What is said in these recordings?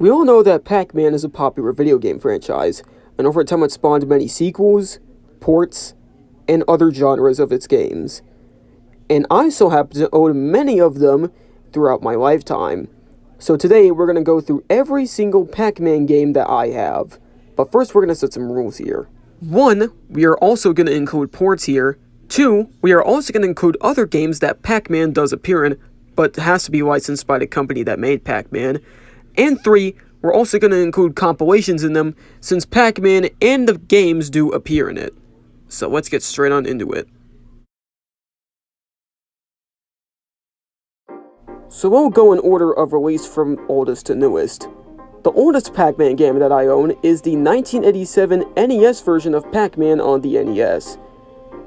We all know that Pac-Man is a popular video game franchise, and over time it spawned many sequels, ports, and other genres of its games. And I so happen to own many of them throughout my lifetime. So today we're going to go through every single Pac-Man game that I have. But first we're going to set some rules here. 1. We are also going to include ports here. 2. We are also going to include other games that Pac-Man does appear in, but has to be licensed by the company that made Pac-Man. And 3. We're also going to include compilations in them, since Pac-Man and the games do appear in it. So let's get straight on into it. So we'll go in order of release from oldest to newest. The oldest Pac-Man game that I own is the 1987 NES version of Pac-Man on the NES.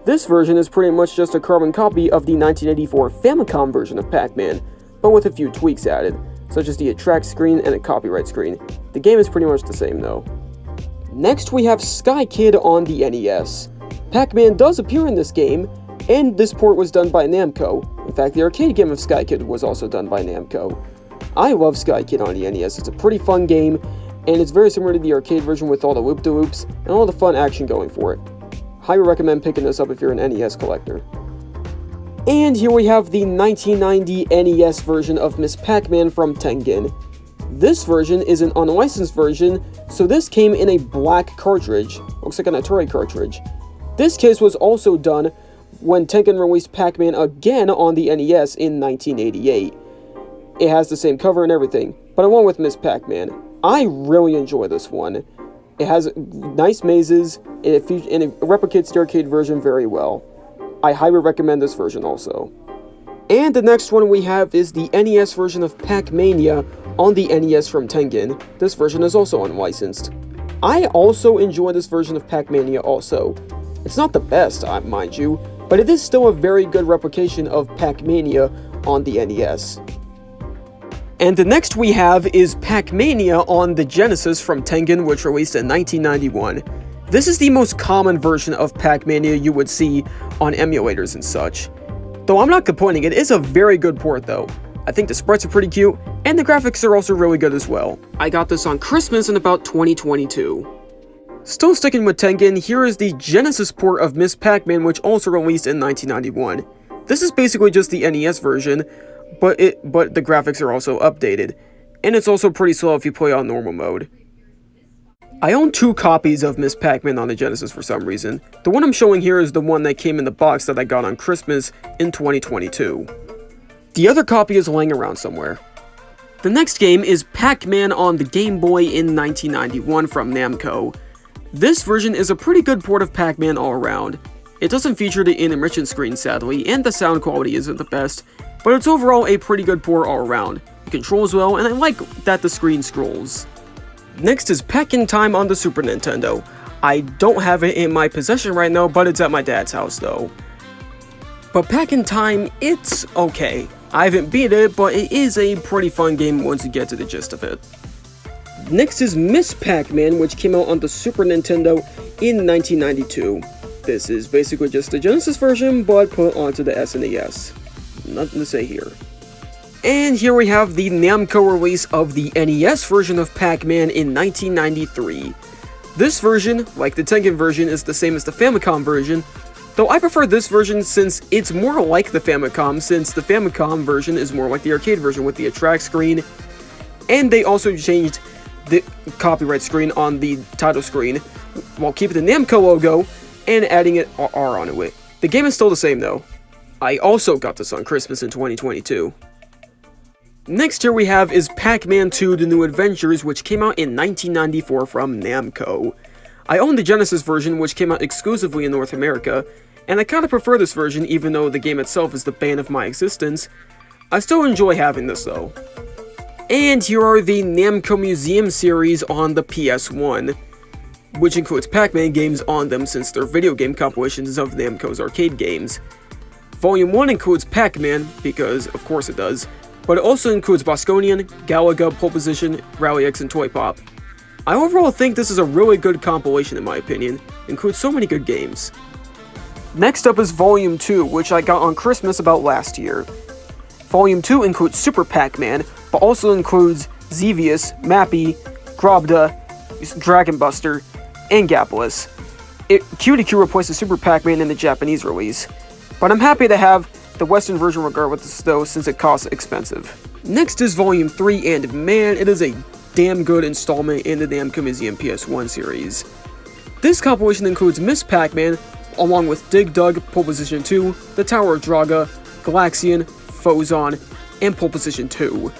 This version is pretty much just a carbon copy of the 1984 Famicom version of Pac-Man, but with a few tweaks added, such as the attract screen and a copyright screen. The game is pretty much the same though. Next we have Sky Kid on the NES. Pac-Man does appear in this game, and this port was done by Namco. In fact, the arcade game of Sky Kid was also done by Namco. I love Sky Kid on the NES. It's a pretty fun game, and it's very similar to the arcade version with all the loop-de-loops and all the fun action going for it. Highly recommend picking this up if you're an NES collector. And here we have the 1990 NES version of Miss Pac-Man from Tengen. This version is an unlicensed version, so this came in a black cartridge. Looks like an Atari cartridge. This case was also done when Tengen released Pac-Man again on the NES in 1988. It has the same cover and everything, but I went with Miss Pac-Man. I really enjoy this one. It has nice mazes, and it replicates the arcade version very well. I highly recommend this version also. And the next one we have is the NES version of Pac-Mania on the NES from Tengen. This version is also unlicensed. I also enjoy this version of Pac-Mania also. It's not the best, mind you, but it is still a very good replication of Pac-Mania on the NES. And the next we have is Pac-Mania on the Genesis from Tengen, which released in 1991. This is the most common version of Pac-Mania you would see on emulators and such. Though I'm not complaining, it is a very good port though. I think the sprites are pretty cute, and the graphics are also really good as well. I got this on Christmas in about 2022. Still sticking with Tengen, here is the Genesis port of Miss Pac-Man, which also released in 1991. This is basically just the NES version, but the graphics are also updated, and it's also pretty slow if you play on normal mode. I own 2 copies of Miss Pac-Man on the Genesis for some reason. The one I'm showing here is the one that came in the box that I got on Christmas in 2022. The other copy is laying around somewhere. The next game is Pac-Man on the Game Boy in 1991 from Namco. This version is a pretty good port of Pac-Man all around. It doesn't feature the intermission screen sadly, and the sound quality isn't the best, but it's overall a pretty good port all around. It controls well, and I like that the screen scrolls. Next is Pac-in-Time on the Super Nintendo. I don't have it in my possession right now, but it's at my dad's house though. But Pac-in-Time, it's okay. I haven't beat it, but it is a pretty fun game once you get to the gist of it. Next is Miss Pac-Man, which came out on the Super Nintendo in 1992. This is basically just the Genesis version, but put onto the SNES. Nothing to say here. And here we have the Namco release of the NES version of Pac-Man in 1993. This version, like the Tengen version, is the same as the Famicom version, though I prefer this version since it's more like the Famicom, since the Famicom version is more like the arcade version with the attract screen, and they also changed the copyright screen on the title screen, while keeping the Namco logo and adding an R onto it. The game is still the same though. I also got this on Christmas in 2022. Next here we have is Pac-Man 2 The New Adventures, which came out in 1994 from Namco. I own the Genesis version, which came out exclusively in North America, and I kinda prefer this version even though the game itself is the bane of my existence. I still enjoy having this though. And here are the Namco Museum series on the PS1, which includes Pac-Man games on them since they're video game compilations of Namco's arcade games. Volume 1 includes Pac-Man, because of course it does, but it also includes Bosconian, Galaga, Pole Position, Rally X, and Toy Pop. I overall think this is a really good compilation in my opinion. It includes so many good games. Next up is Volume 2, which I got on Christmas about last year. Volume 2 includes Super Pac-Man, but also includes Xevious, Mappy, Grobda, Dragon Buster, and Gapless. QDQ replaced the Super Pac-Man in the Japanese release, but I'm happy to have the Western version regardless though, since it costs expensive. Next is Volume 3, and man, it is a damn good installment in the Namco Museum PS1 series. This compilation includes Miss Pac-Man, along with Dig Dug, Pole Position 2, The Tower of Draga, Galaxian, Fozon, and Pole Position 2.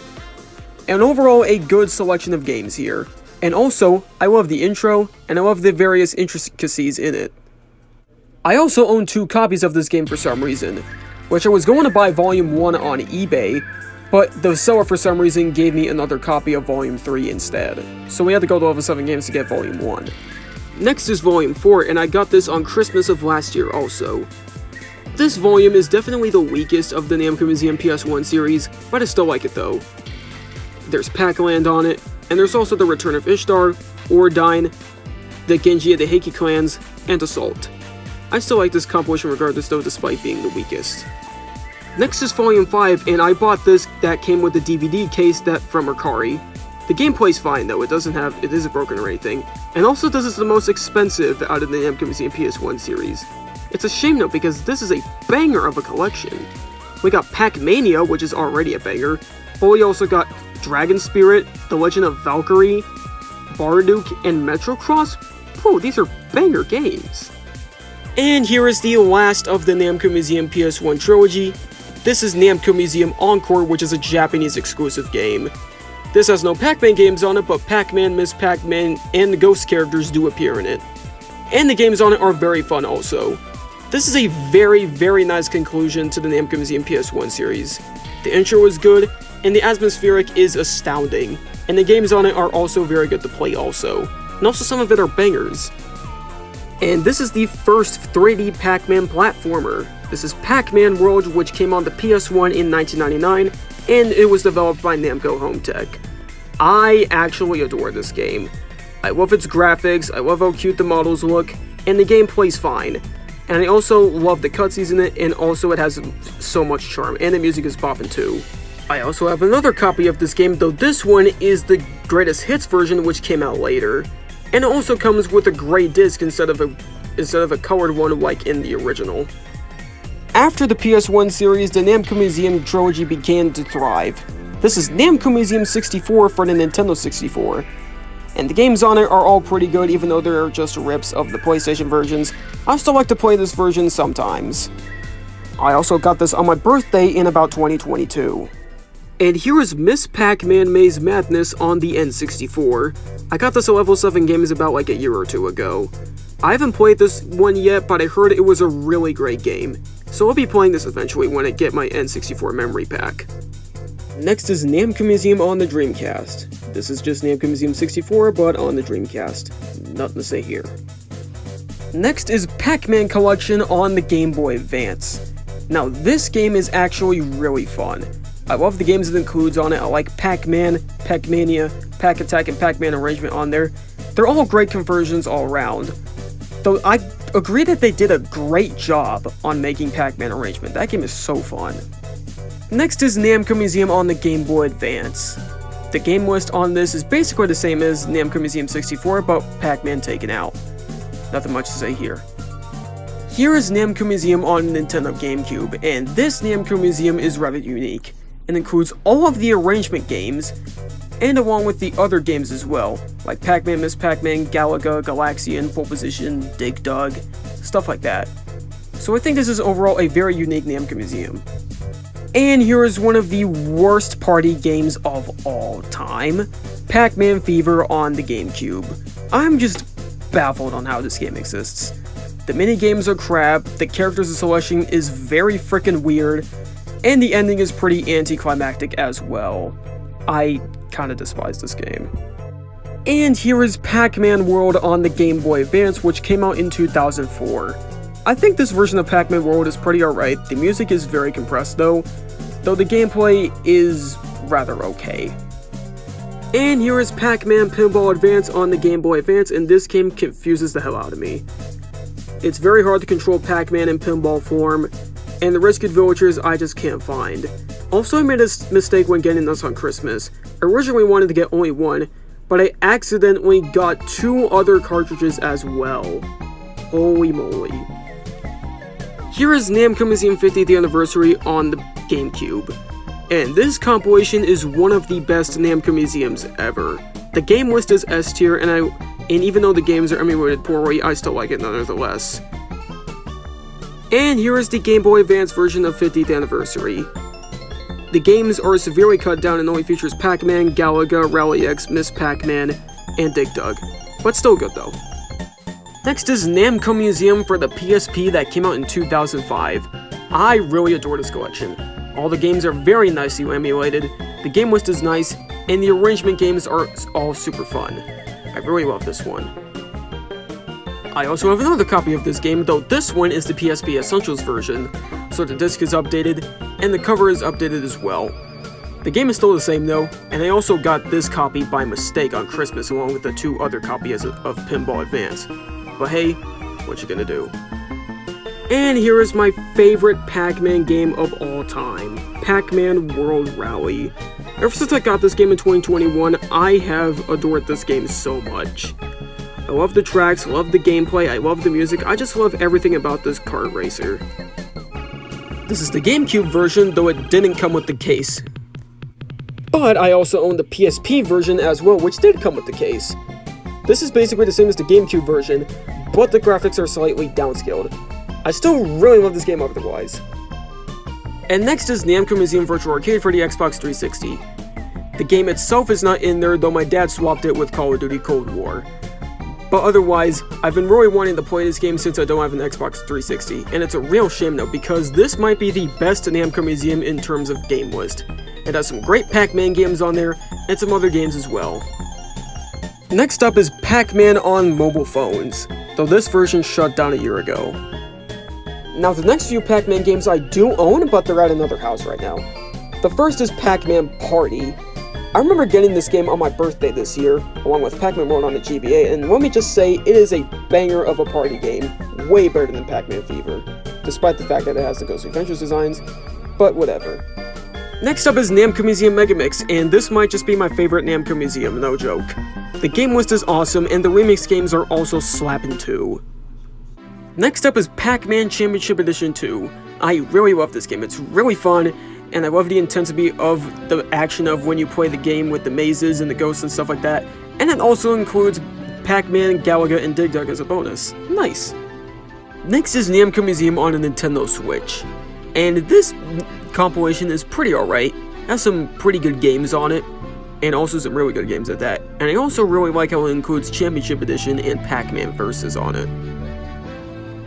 And overall, a good selection of games here. And also, I love the intro, and I love the various intricacies in it. I also own 2 copies of this game for some reason, which I was going to buy Volume 1 on eBay, but the seller for some reason gave me another copy of Volume 3 instead, so we had to go to Level 7 Games to get Volume 1. Next is Volume 4, and I got this on Christmas of last year also. This volume is definitely the weakest of the Namco Museum PS1 series, but I still like it though. There's Pac-Land on it, and there's also the Return of Ishtar, Ordyne, the Genji of the Heike clans, and Assault. I still like this compilation regardless though, despite being the weakest. Next is Volume 5, and I bought this that came with the DVD case from Mercari. The gameplay's fine though, it isn't broken or anything, and also this is the most expensive out of the Namco Museum PS1 series. It's a shame though, because this is a banger of a collection. We got Pac-Mania, which is already a banger, but we also got Dragon Spirit, The Legend of Valkyrie, Barduke, and Metrocross. Whoa, these are banger games. And here is the last of the Namco Museum PS1 trilogy. This is Namco Museum Encore, which is a Japanese exclusive game. This has no Pac-Man games on it, but Pac-Man, Miss Pac-Man, and the Ghost characters do appear in it. And the games on it are very fun also. This is a very, very nice conclusion to the Namco Museum PS1 series. The intro is good, and the atmospheric is astounding, and the games on it are also very good to play also. And also some of it are bangers. And this is the first 3D Pac-Man platformer. This is Pac-Man World, which came on the PS1 in 1999, and it was developed by Namco Home Tech. I actually adore this game. I love its graphics, I love how cute the models look, and the game plays fine. And I also love the cutscenes in it, and also it has so much charm, and the music is poppin' too. I also have another copy of this game, though this one is the Greatest Hits version, which came out later. And it also comes with a gray disc instead of a colored one like in the original. After the PS1 series, the Namco Museum trilogy began to thrive. This is Namco Museum 64 for the Nintendo 64. And the games on it are all pretty good, even though they're just rips of the PlayStation versions. I still like to play this version sometimes. I also got this on my birthday in about 2022. And here is Miss Pac-Man Maze Madness on the N64. I got this at Level 7 Games about like a year or 2 ago. I haven't played this one yet, but I heard it was a really great game. So I'll be playing this eventually when I get my N64 memory pack. Next is Namco Museum on the Dreamcast. This is just Namco Museum 64, but on the Dreamcast. Nothing to say here. Next is Pac-Man Collection on the Game Boy Advance. Now this game is actually really fun. I love the games it includes on it. I like Pac-Man, Pac-Mania, Pac-Attack, and Pac-Man Arrangement on there. They're all great conversions all around. Though I agree that they did a great job on making Pac-Man Arrangement. That game is so fun. Next is Namco Museum on the Game Boy Advance. The game list on this is basically the same as Namco Museum 64, but Pac-Man taken out. Nothing much to say here. Here is Namco Museum on Nintendo GameCube, and this Namco Museum is rather unique. It includes all of the arrangement games, and along with the other games as well, like Pac-Man, Miss Pac-Man, Galaga, Galaxian, Pole Position, Dig Dug, stuff like that. So I think this is overall a very unique Namco Museum. And here is one of the worst party games of all time, Pac-Man Fever on the GameCube. I'm just baffled on how this game exists. The minigames are crap, the characters selection is very freaking weird, and the ending is pretty anticlimactic as well. I kinda despise this game. And here is Pac-Man World on the Game Boy Advance, which came out in 2004. I think this version of Pac-Man World is pretty alright. The music is very compressed though the gameplay is rather okay. And here is Pac-Man Pinball Advance on the Game Boy Advance, and this game confuses the hell out of me. It's very hard to control Pac-Man in pinball form, and the rescued villagers I just can't find. Also, I made a mistake when getting this on Christmas. I originally wanted to get only one, but I accidentally got 2 other cartridges as well. Holy moly. Here is Namco Museum 50th Anniversary on the GameCube. And this compilation is one of the best Namco Museums ever. The game list is S tier, and even though the games are emulated poorly, I still like it nonetheless. And here is the Game Boy Advance version of 50th Anniversary. The games are severely cut down and only features Pac-Man, Galaga, Rally X, Miss Pac-Man, and Dig Dug. But still good though. Next is Namco Museum for the PSP that came out in 2005. I really adore this collection. All the games are very nicely emulated, the game list is nice, and the arrangement games are all super fun. I really love this one. I also have another copy of this game, though this one is the PSP Essentials version, so the disc is updated, and the cover is updated as well. The game is still the same though, and I also got this copy by mistake on Christmas along with the 2 other copies of Pinball Advance. But hey, what you gonna do? And here is my favorite Pac-Man game of all time, Pac-Man World Rally. Ever since I got this game in 2021, I have adored this game so much. I love the tracks, I love the gameplay, I love the music, I just love everything about this kart racer. This is the GameCube version, though it didn't come with the case. But I also own the PSP version as well, which did come with the case. This is basically the same as the GameCube version, but the graphics are slightly downscaled. I still really love this game otherwise. And next is Namco Museum Virtual Arcade for the Xbox 360. The game itself is not in there, though my dad swapped it with Call of Duty Cold War. But otherwise, I've been really wanting to play this game since I don't have an Xbox 360, and it's a real shame though, because this might be the best Namco Museum in terms of game list. It has some great Pac-Man games on there, and some other games as well. Next up is Pac-Man on mobile phones, though this version shut down a year ago. Now the next few Pac-Man games I do own, but they're at another house right now. The first is Pac-Man Party. I remember getting this game on my birthday this year, along with Pac-Man World on the GBA, and let me just say, it is a banger of a party game, way better than Pac-Man Fever, despite the fact that it has the Ghostly Adventures designs, but whatever. Next up is Namco Museum Megamix, and this might just be my favorite Namco Museum, no joke. The game list is awesome, and the remix games are also slappin' too. Next up is Pac-Man Championship Edition 2. I really love this game, it's really fun, and I love the intensity of the action of when you play the game with the mazes and the ghosts and stuff like that, and it also includes Pac-Man, Galaga, and Dig Dug as a bonus. Nice! Next is Namco Museum on a Nintendo Switch, and this compilation is pretty alright, has some pretty good games on it, and also some really good games at that, and I also really like how it includes Championship Edition and Pac-Man Vs. on it.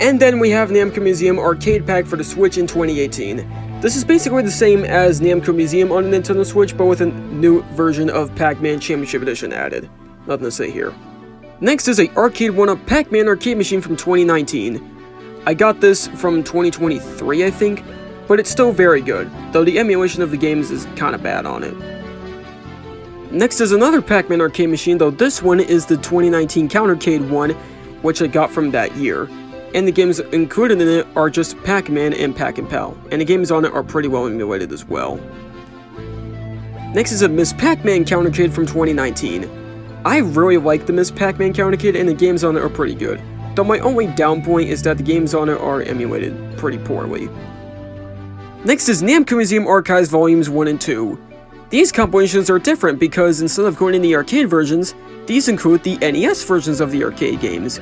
And then we have Namco Museum Arcade Pack for the Switch in 2018. This is basically the same as Namco Museum on a Nintendo Switch, but with a new version of Pac-Man Championship Edition added. Nothing to say here. Next is a Arcade 1-Up Pac-Man arcade machine from 2019. I got this from 2023, I think, but it's still very good, though the emulation of the games is kinda bad on it. Next is another Pac-Man arcade machine, though this one is the 2019 Countercade one, which I got from that year. And the games included in it are just Pac-Man and Pac-and-Pal, and the games on it are pretty well emulated as well. Next is a Miss Pac-Man Countercade from 2019. I really like the Miss Pac-Man Countercade, and the games on it are pretty good, though my only down point is that the games on it are emulated pretty poorly. Next is Namco Museum Archives Volumes 1 and 2. These compilations are different because instead of going in the arcade versions, these include the NES versions of the arcade games.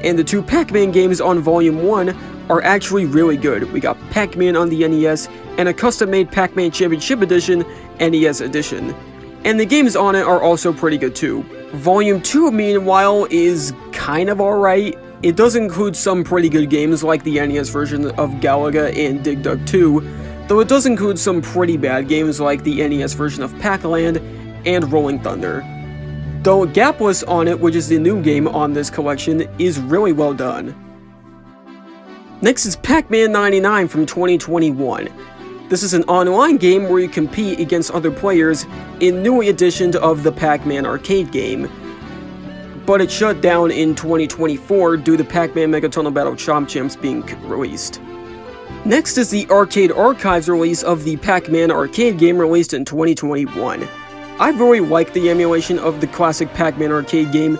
And the 2 Pac-Man games on Volume 1 are actually really good. We got Pac-Man on the NES, and a custom-made Pac-Man Championship Edition, NES Edition. And the games on it are also pretty good too. Volume 2, meanwhile, is kind of alright. It does include some pretty good games like the NES version of Galaga and Dig Dug 2, though it does include some pretty bad games like the NES version of Pac-Land and Rolling Thunder. Though Gapless on it, which is the new game on this collection, is really well done. Next is Pac-Man 99 from 2021. This is an online game where you compete against other players in new edition of the Pac-Man arcade game, but it shut down in 2024 due to Pac-Man Mega Tunnel Battle Chomp Champs being released. Next is the Arcade Archives release of the Pac-Man arcade game released in 2021. I really like the emulation of the classic Pac-Man arcade game,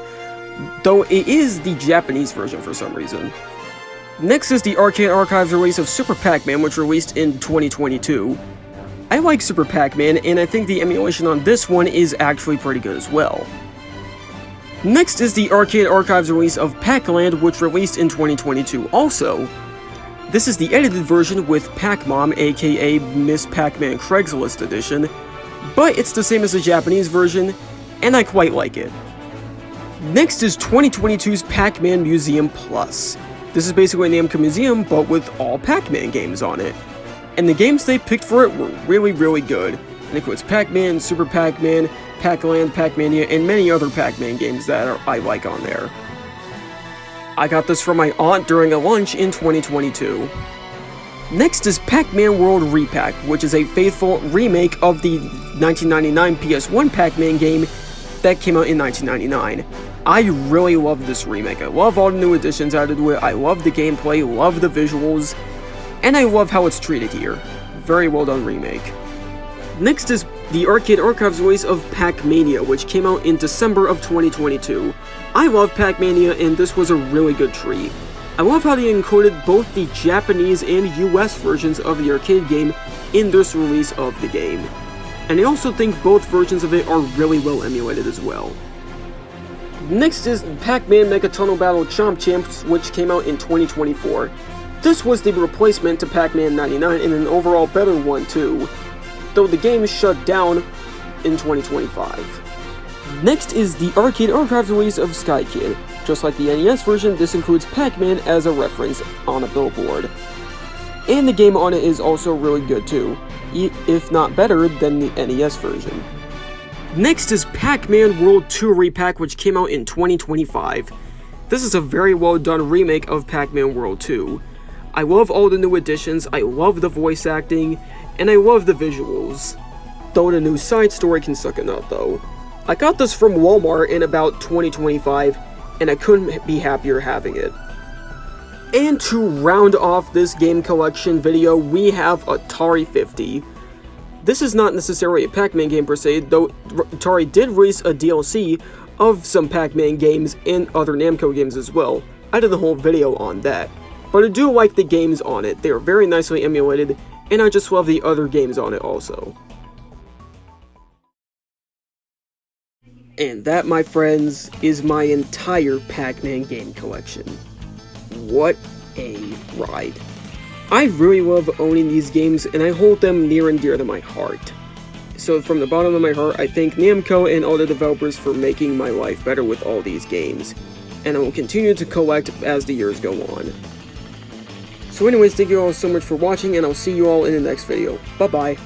though it is the Japanese version for some reason. Next is the Arcade Archives release of Super Pac-Man, which released in 2022. I like Super Pac-Man, and I think the emulation on this one is actually pretty good as well. Next is the Arcade Archives release of Pac-Land, which released in 2022 also. This is the edited version with Pac-Mom, aka Miss Pac-Man Craigslist edition, but it's the same as the Japanese version, and I quite like it. Next is 2022's Pac-Man Museum Plus. This is basically a Namco museum, but with all Pac-Man games on it. And the games they picked for it were really good. It includes Pac-Man, Super Pac-Man, Pac-Land, Pac-Mania, and many other Pac-Man games that I like on there. I got this from my aunt during a lunch in 2022. Next is Pac-Man World Repack, which is a faithful remake of the 1999 PS1 Pac-Man game that came out in 1999. I really love this remake. I love all the new additions added to it, I love the gameplay, love the visuals, and I love how it's treated here. Very well done remake. Next is the Arcade Archives release of Pac-Mania, which came out in December of 2022. I love Pac-Mania, and this was a really good treat. I love how they included both the Japanese and US versions of the arcade game in this release of the game. And I also think both versions of it are really well emulated as well. Next is Pac-Man Mega Tunnel Battle Chomp Champs, which came out in 2024. This was the replacement to Pac-Man 99 and an overall better one too, though the game shut down in 2025. Next is the Arcade Archives release of Sky Kid. Just like the NES version, this includes Pac-Man as a reference on a billboard. And the game on it is also really good too, if not better than the NES version. Next is Pac-Man World 2 Repack, which came out in 2025. This is a very well done remake of Pac-Man World 2. I love all the new additions, I love the voice acting, and I love the visuals. Though the new side story can suck a nut though. I got this from Walmart in about 2025, and I couldn't be happier having it. And to round off this game collection video, we have Atari 50. This is not necessarily a Pac-Man game per se, though Atari did release a DLC of some Pac-Man games and other Namco games as well. I did a whole video on that. But I do like the games on it, they are very nicely emulated, and I just love the other games on it also. And that, my friends, is my entire Pac-Man game collection. What a ride. I really love owning these games, and I hold them near and dear to my heart. So from the bottom of my heart, I thank Namco and all the developers for making my life better with all these games. And I will continue to collect as the years go on. So anyways, thank you all so much for watching, and I'll see you all in the next video. Bye-bye.